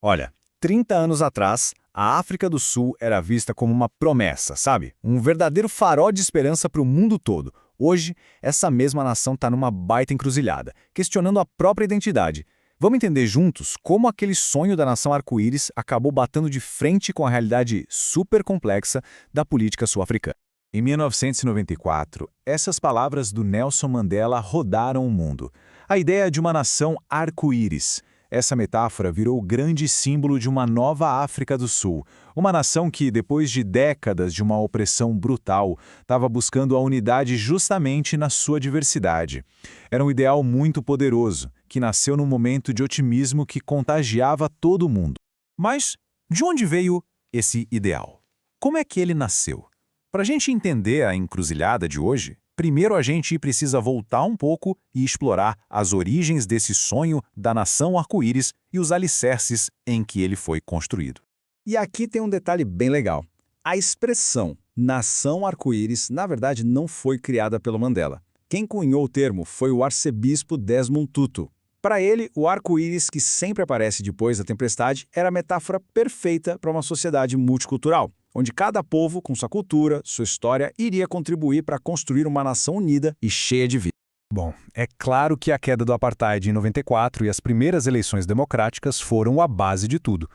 Olha, 30 anos atrás, a África do Sul era vista como uma promessa, sabe? Um verdadeiro farol de esperança para o mundo todo. Hoje, essa mesma nação está numa baita encruzilhada, questionando a própria identidade. Vamos entender juntos como aquele sonho da nação arco-íris acabou batendo de frente com a realidade super complexa da política sul-africana. Em 1994, essas palavras do Nelson Mandela rodaram o mundo. A ideia de uma nação arco-íris. Essa metáfora virou o grande símbolo de uma nova África do Sul. Uma nação que, depois de décadas de uma opressão brutal, estava buscando a unidade justamente na sua diversidade. Era um ideal muito poderoso, que nasceu num momento de otimismo que contagiava todo mundo. Mas de onde veio esse ideal? Como é que ele nasceu? Para a gente entender a encruzilhada de hoje, primeiro a gente precisa voltar um pouco e explorar as origens desse sonho da nação arco-íris e os alicerces em que ele foi construído. E aqui tem um detalhe bem legal. A expressão nação arco-íris, na verdade, não foi criada pelo Mandela. Quem cunhou o termo foi o arcebispo Desmond Tutu. Para ele, o arco-íris que sempre aparece depois da tempestade era a metáfora perfeita para uma sociedade multicultural, onde cada povo, com sua cultura, sua história, iria contribuir para construir uma nação unida e cheia de vida. Bom, é claro que a queda do apartheid em 94 e as primeiras eleições democráticas foram a base de tudo.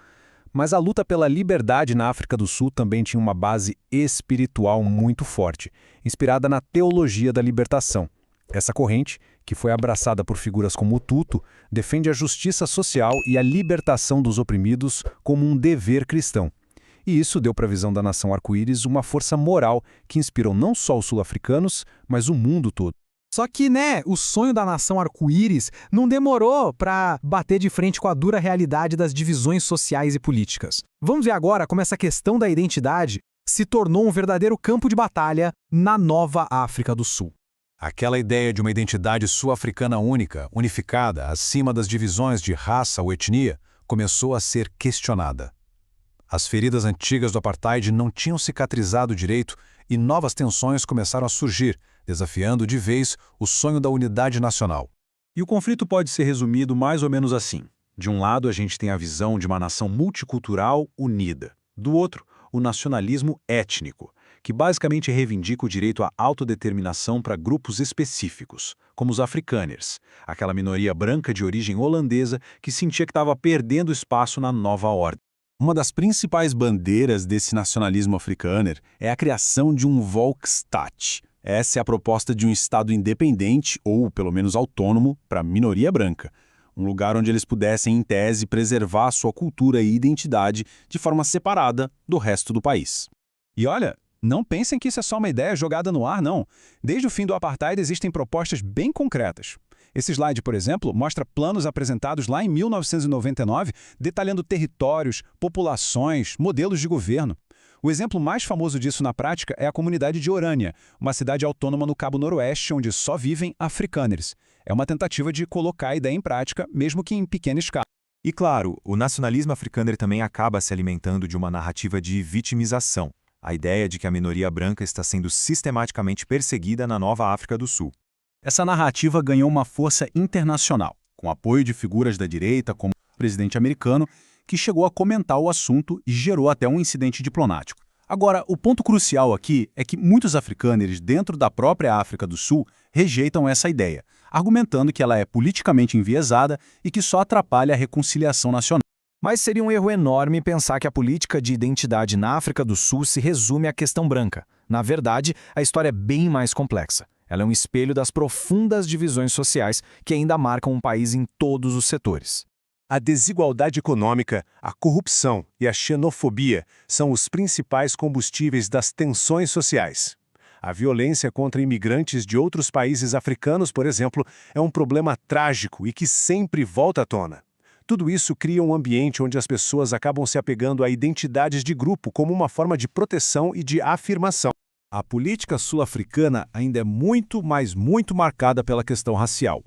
Mas a luta pela liberdade na África do Sul também tinha uma base espiritual muito forte, inspirada na teologia da libertação. Essa corrente, que foi abraçada por figuras como o Tutu, defende a justiça social e a libertação dos oprimidos como um dever cristão. E isso deu para a visão da nação arco-íris uma força moral que inspirou não só os sul-africanos, mas o mundo todo. Só que, o sonho da nação arco-íris não demorou para bater de frente com a dura realidade das divisões sociais e políticas. Vamos ver agora como essa questão da identidade se tornou um verdadeiro campo de batalha na nova África do Sul. Aquela ideia de uma identidade sul-africana única, unificada, acima das divisões de raça ou etnia, começou a ser questionada. As feridas antigas do apartheid não tinham cicatrizado direito e novas tensões começaram a surgir, desafiando de vez o sonho da unidade nacional. E o conflito pode ser resumido mais ou menos assim. De um lado, a gente tem a visão de uma nação multicultural unida. Do outro, o nacionalismo étnico, que basicamente reivindica o direito à autodeterminação para grupos específicos, como os afrikaners, aquela minoria branca de origem holandesa que sentia que estava perdendo espaço na nova ordem. Uma das principais bandeiras desse nacionalismo afrikaner é a criação de um Volksstaat. Essa é a proposta de um Estado independente, ou pelo menos autônomo, para a minoria branca. Um lugar onde eles pudessem, em tese, preservar sua cultura e identidade de forma separada do resto do país. E olha, não pensem que isso é só uma ideia jogada no ar, não. Desde o fim do apartheid existem propostas bem concretas. Esse slide, por exemplo, mostra planos apresentados lá em 1999, detalhando territórios, populações, modelos de governo. O exemplo mais famoso disso na prática é a comunidade de Orânia, uma cidade autônoma no Cabo Noroeste onde só vivem afrikaners. É uma tentativa de colocar a ideia em prática, mesmo que em pequena escala. E claro, o nacionalismo afrikaner também acaba se alimentando de uma narrativa de vitimização, a ideia de que a minoria branca está sendo sistematicamente perseguida na nova África do Sul. Essa narrativa ganhou uma força internacional, com apoio de figuras da direita como o presidente americano, que chegou a comentar o assunto e gerou até um incidente diplomático. Agora, o ponto crucial aqui é que muitos afrikaners dentro da própria África do Sul rejeitam essa ideia, argumentando que ela é politicamente enviesada e que só atrapalha a reconciliação nacional. Mas seria um erro enorme pensar que a política de identidade na África do Sul se resume à questão branca. Na verdade, a história é bem mais complexa. Ela é um espelho das profundas divisões sociais que ainda marcam um país em todos os setores. A desigualdade econômica, a corrupção e a xenofobia são os principais combustíveis das tensões sociais. A violência contra imigrantes de outros países africanos, por exemplo, é um problema trágico e que sempre volta à tona. Tudo isso cria um ambiente onde as pessoas acabam se apegando a identidades de grupo como uma forma de proteção e de afirmação. A política sul-africana ainda é muito marcada pela questão racial.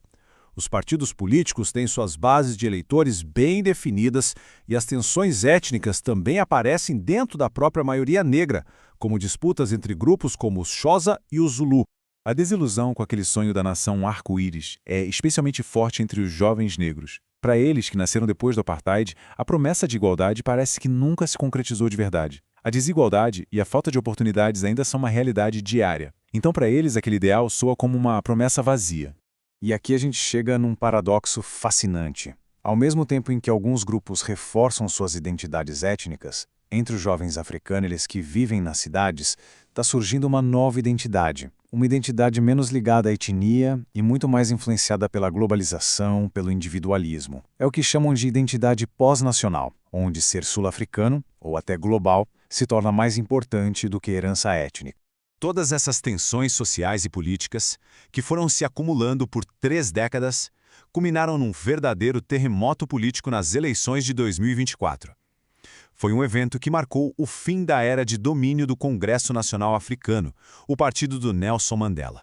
Os partidos políticos têm suas bases de eleitores bem definidas e as tensões étnicas também aparecem dentro da própria maioria negra, como disputas entre grupos como os Xhosa e os Zulu. A desilusão com aquele sonho da nação arco-íris é especialmente forte entre os jovens negros. Para eles, que nasceram depois do apartheid, a promessa de igualdade parece que nunca se concretizou de verdade. A desigualdade e a falta de oportunidades ainda são uma realidade diária. Então, para eles, aquele ideal soa como uma promessa vazia. E aqui a gente chega num paradoxo fascinante. Ao mesmo tempo em que alguns grupos reforçam suas identidades étnicas, entre os jovens africanos que vivem nas cidades, está surgindo uma nova identidade. Uma identidade menos ligada à etnia e muito mais influenciada pela globalização, pelo individualismo. É o que chamam de identidade pós-nacional, onde ser sul-africano, ou até global, se torna mais importante do que herança étnica. Todas essas tensões sociais e políticas, que foram se acumulando por 3 décadas, culminaram num verdadeiro terremoto político nas eleições de 2024. Foi um evento que marcou o fim da era de domínio do Congresso Nacional Africano, o partido do Nelson Mandela.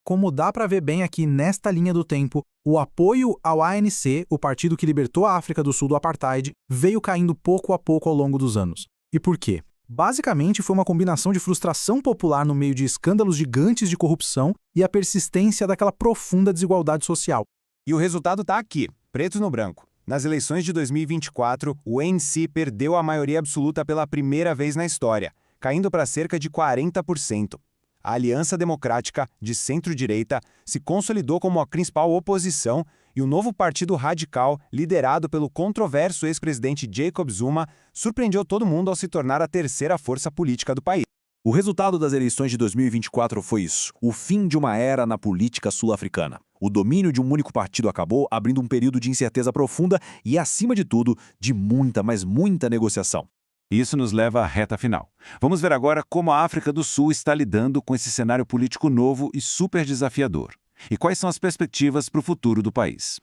Como dá para ver bem aqui nesta linha do tempo, o apoio ao ANC, o partido que libertou a África do Sul do apartheid, veio caindo pouco a pouco ao longo dos anos. E por quê? Basicamente, foi uma combinação de frustração popular no meio de escândalos gigantes de corrupção e a persistência daquela profunda desigualdade social. E o resultado está aqui, preto no branco. Nas eleições de 2024, o ANC perdeu a maioria absoluta pela primeira vez na história, caindo para cerca de 40%. A Aliança Democrática, de centro-direita, se consolidou como a principal oposição e o novo Partido Radical, liderado pelo controverso ex-presidente Jacob Zuma, surpreendeu todo mundo ao se tornar a terceira força política do país. O resultado das eleições de 2024 foi isso: o fim de uma era na política sul-africana. O domínio de um único partido acabou, abrindo um período de incerteza profunda e, acima de tudo, de muita, mas muita negociação. Isso nos leva à reta final. Vamos ver agora como a África do Sul está lidando com esse cenário político novo e super desafiador. E quais são as perspectivas para o futuro do país.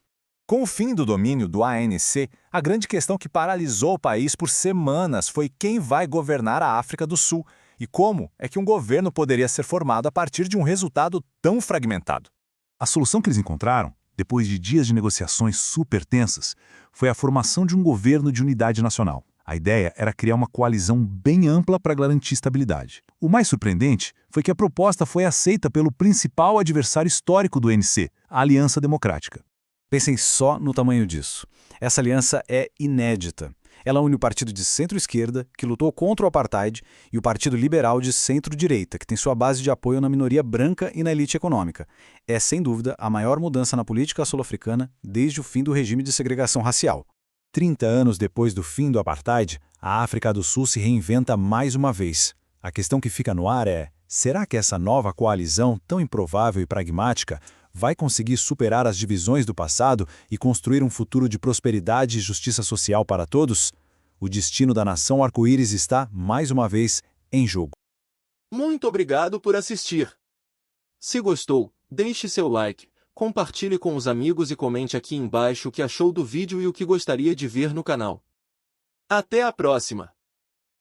Com o fim do domínio do ANC, a grande questão que paralisou o país por semanas foi quem vai governar a África do Sul e como é que um governo poderia ser formado a partir de um resultado tão fragmentado. A solução que eles encontraram, depois de dias de negociações super tensas, foi a formação de um governo de unidade nacional. A ideia era criar uma coalizão bem ampla para garantir estabilidade. O mais surpreendente foi que a proposta foi aceita pelo principal adversário histórico do ANC, a Aliança Democrática. Pensem só no tamanho disso. Essa aliança é inédita. Ela une o partido de centro-esquerda, que lutou contra o apartheid, e o partido liberal de centro-direita, que tem sua base de apoio na minoria branca e na elite econômica. É, sem dúvida, a maior mudança na política sul-africana desde o fim do regime de segregação racial. 30 anos depois do fim do apartheid, a África do Sul se reinventa mais uma vez. A questão que fica no ar é: será que essa nova coalizão, tão improvável e pragmática, vai conseguir superar as divisões do passado e construir um futuro de prosperidade e justiça social para todos? O destino da nação arco-íris está, mais uma vez, em jogo. Muito obrigado por assistir. Se gostou, deixe seu like, compartilhe com os amigos e comente aqui embaixo o que achou do vídeo e o que gostaria de ver no canal. Até a próxima!